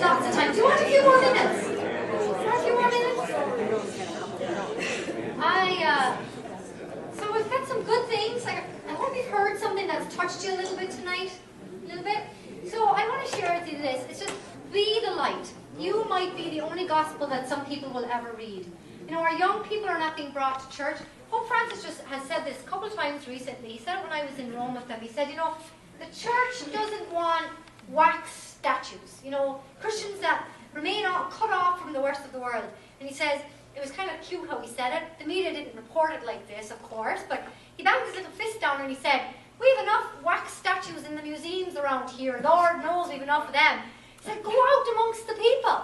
lots of time. Do you want a few more minutes? A few more minutes? So we've got some good things. I hope you've heard something that's touched you a little bit tonight. A little bit. So I want to share with you this. It's just be the light. You might be the only gospel that some people will ever read. You know, our young people are not being brought to church. Pope Francis just has said this a couple of times recently. He said it when I was in Rome with them. He said, you know, the church doesn't want wax statues. You know, Christians that remain cut off from the rest of the world. And he says, it was kind of cute how he said it. The media didn't report it like this, of course, but he banged his little fist down and he said, we have enough wax statues in the museums around here. Lord knows we have enough of them. He said, go out amongst the people.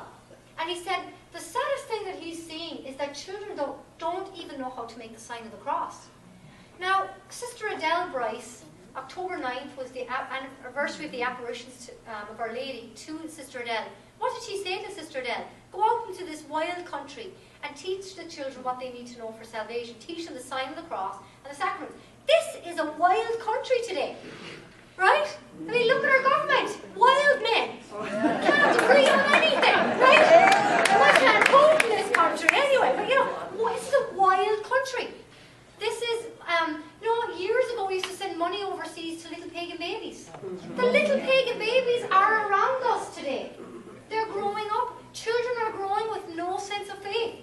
And he said, the saddest thing that he's seeing is that children don't even know how to make the sign of the cross. Now, Sister Adele Bryce, October 9th was the anniversary of the apparitions of Our Lady to Sister Adele. What did she say to Sister Adele? Go out into this wild country and teach the children what they need to know for salvation. Teach them the sign of the cross and the sacraments. This is a wild country today. Right? I mean, look at our government. Wild men. Can't agree on anything. Right? I can't vote in this country anyway. But you know, it's a wild country. This is, you know, years ago we used to send money overseas to little pagan babies. The little pagan babies are around us today. They're growing up. Children are growing with no sense of faith.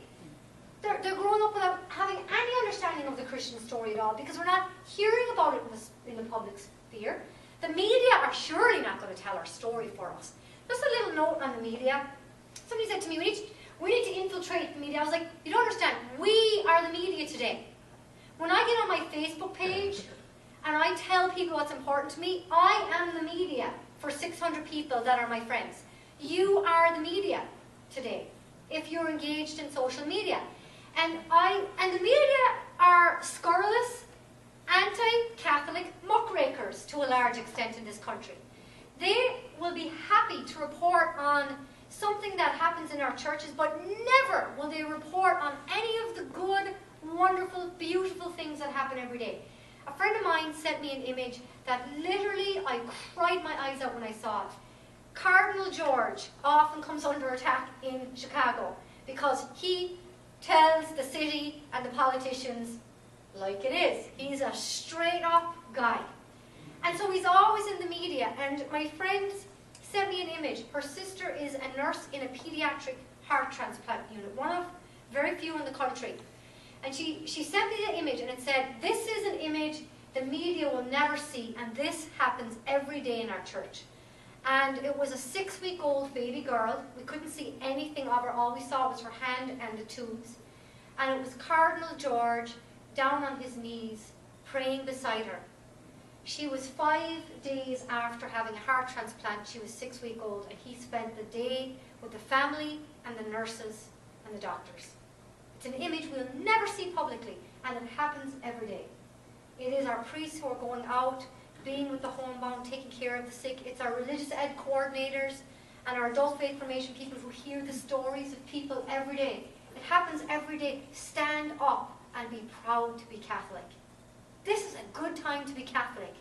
They're growing up without having any understanding of the Christian story at all because we're not hearing about it in the public sphere. The media are surely not going to tell our story for us. Just a little note on the media. Somebody said to me, we need to infiltrate the media. I was like, you don't understand. We are the media today. When I get on my Facebook page and I tell people what's important to me, I am the media for 600 people that are my friends. You are the media today if you're engaged in social media. And the media are scurrilous, anti-Catholic muckrakers to a large extent in this country. They will be happy to report on something that happens in our churches, but never will they report on any of the good, wonderful, beautiful things that happen every day. A friend of mine sent me an image that literally I cried my eyes out when I saw it. Cardinal George often comes under attack in Chicago because he tells the city and the politicians like it is. He's a straight up guy. And so he's always in the media. And my friend sent me an image. Her sister is a nurse in a pediatric heart transplant unit, one of very few in the country. And she sent me the image and it said, this is an image the media will never see, and this happens every day in our church. And it was a 6-week-old baby girl. We couldn't see anything of her. All we saw was her hand and the tubes. And it was Cardinal George down on his knees, praying beside her. She was 5 days after having a heart transplant. She was 6-week-old, and he spent the day with the family and the nurses and the doctors. It's an image we'll never see publicly, and it happens every day. It is our priests who are going out, being with the homebound, taking care of the sick. It's our religious ed coordinators and our adult faith formation people who hear the stories of people every day. It happens every day. Stand up and be proud to be Catholic. This is a good time to be Catholic.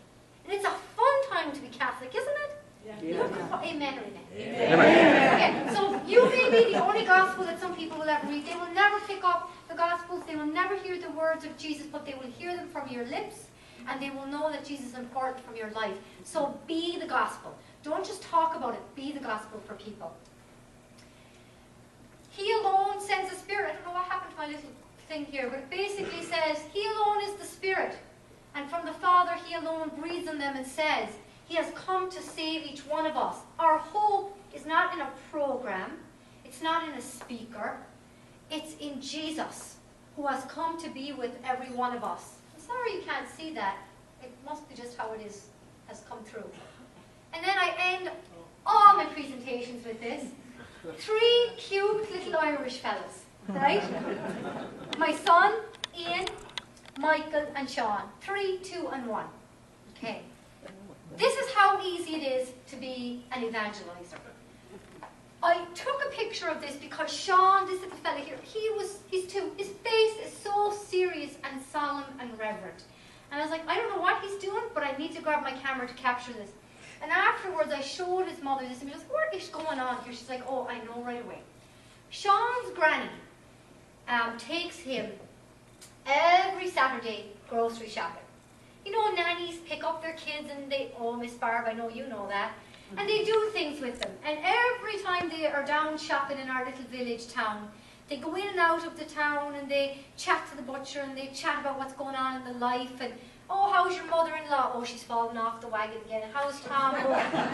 And it's a fun time to be Catholic, isn't it? Yeah. Amen or amen? Amen. Okay, so you may be the only gospel that some people will ever read. They will never pick up the gospels. They will never hear the words of Jesus, but they will hear them from your lips, and they will know that Jesus is important from your life. So be the gospel. Don't just talk about it. Be the gospel for people. He alone sends the Spirit. I don't know what happened to my little thing here, but it basically says, He alone is the Spirit. And from the Father, He alone breathes on them and says, He has come to save each one of us. Our hope is not in a program. It's not in a speaker. It's in Jesus, who has come to be with every one of us. I'm sorry you can't see that. It must be just how it is, has come through. And then I end all my presentations with this. 3 cute little Irish fellas, right? My son, Ian, Michael, and Sean. 3, 2, and 1. Okay. This is how easy it is to be an evangelizer. I took a picture of this because Sean, this little fella here, he's 2. His face is so serious and solemn and reverent. And I was like, I don't know what he's doing, but I need to grab my camera to capture this. And afterwards, I showed his mother this, and she goes, what is going on here? She's like, oh, I know right away. Sean's granny takes him every Saturday grocery shopping. You know, nannies pick up their kids and they, oh, Miss Barb, I know you know that. And they do things with them. And every time they are down shopping in our little village town, they go in and out of the town and they chat to the butcher and they chat about what's going on in the life. And, oh, how's your mother-in-law? Oh, she's fallen off the wagon again. How's Tom?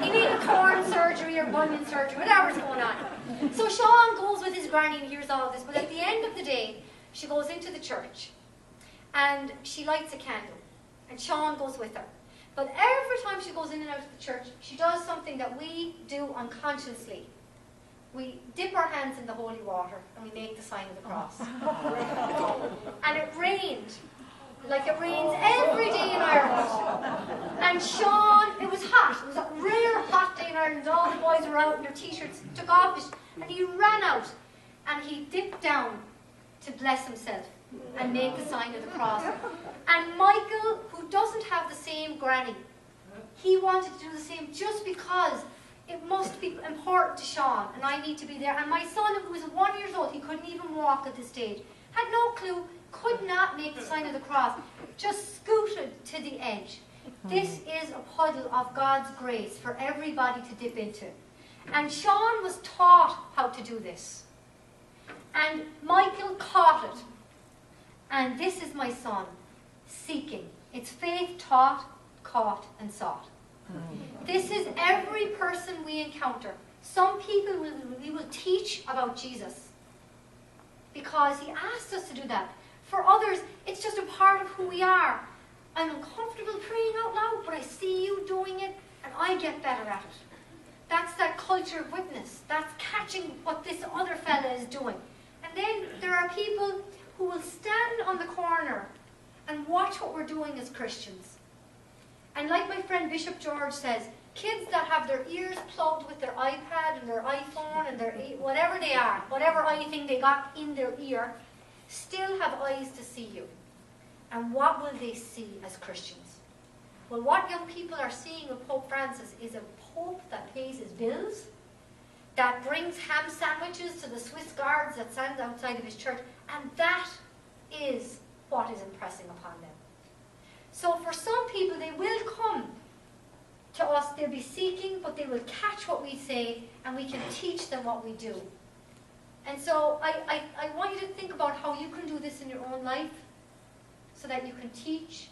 He needed corn surgery or bunion surgery, whatever's going on. So Sean goes with his granny and hears all of this. But at the end of the day, she goes into the church and she lights a candle. And Sean goes with her. But every time she goes in and out of the church, she does something that we do unconsciously. We dip our hands in the holy water and we make the sign of the cross. And it rained, like it rains every day in Ireland. And Sean, it was hot. It was a rare hot day in Ireland. All the boys were out in their t-shirts, took off his, and he ran out and he dipped down to bless himself and make the sign of the cross. And Michael, who doesn't have the same granny, he wanted to do the same just because it must be important to Sean and I need to be there. And my son, who was 1 year old, he couldn't even walk at this stage, had no clue, could not make the sign of the cross, just scooted to the edge. This is a puddle of God's grace for everybody to dip into. And Sean was taught how to do this. And Michael caught it. And this is my son, seeking. It's faith taught, caught, and sought. This is every person we encounter. Some people we will teach about Jesus because he asked us to do that. For others, it's just a part of who we are. I'm uncomfortable praying out loud, but I see you doing it, and I get better at it. That's that culture of witness. That's catching what this other fella is doing. And then there are people who will stand on the corner and watch what we're doing as Christians. And like my friend Bishop George says, kids that have their ears plugged with their iPad and their iPhone and their whatever they are, whatever thing they got in their ear, still have eyes to see you. And what will they see as Christians? Well, what young people are seeing with Pope Francis is a pope that pays his bills, that brings ham sandwiches to the Swiss guards that stand outside of his church, and that is what is impressing upon them. So for some people, they will come to us, they'll be seeking, but they will catch what we say, and we can teach them what we do. And so I want you to think about how you can do this in your own life, so that you can teach,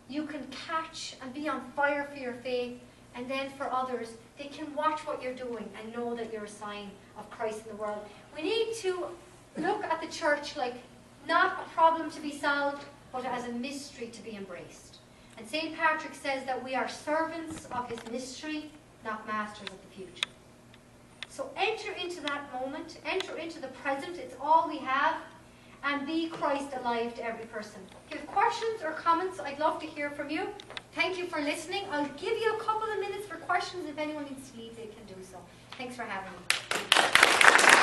you can catch and be on fire for your faith, and then for others, they can watch what you're doing and know that you're a sign of Christ in the world. We need to look at the church like not a problem to be solved, but as a mystery to be embraced. And St. Patrick says that we are servants of his mystery, not masters of the future. So enter into that moment, enter into the present, it's all we have, and be Christ alive to every person. If you have questions or comments, I'd love to hear from you. Thank you for listening. I'll give you a couple of minutes for questions. If anyone needs to leave, they can do so. Thanks for having me.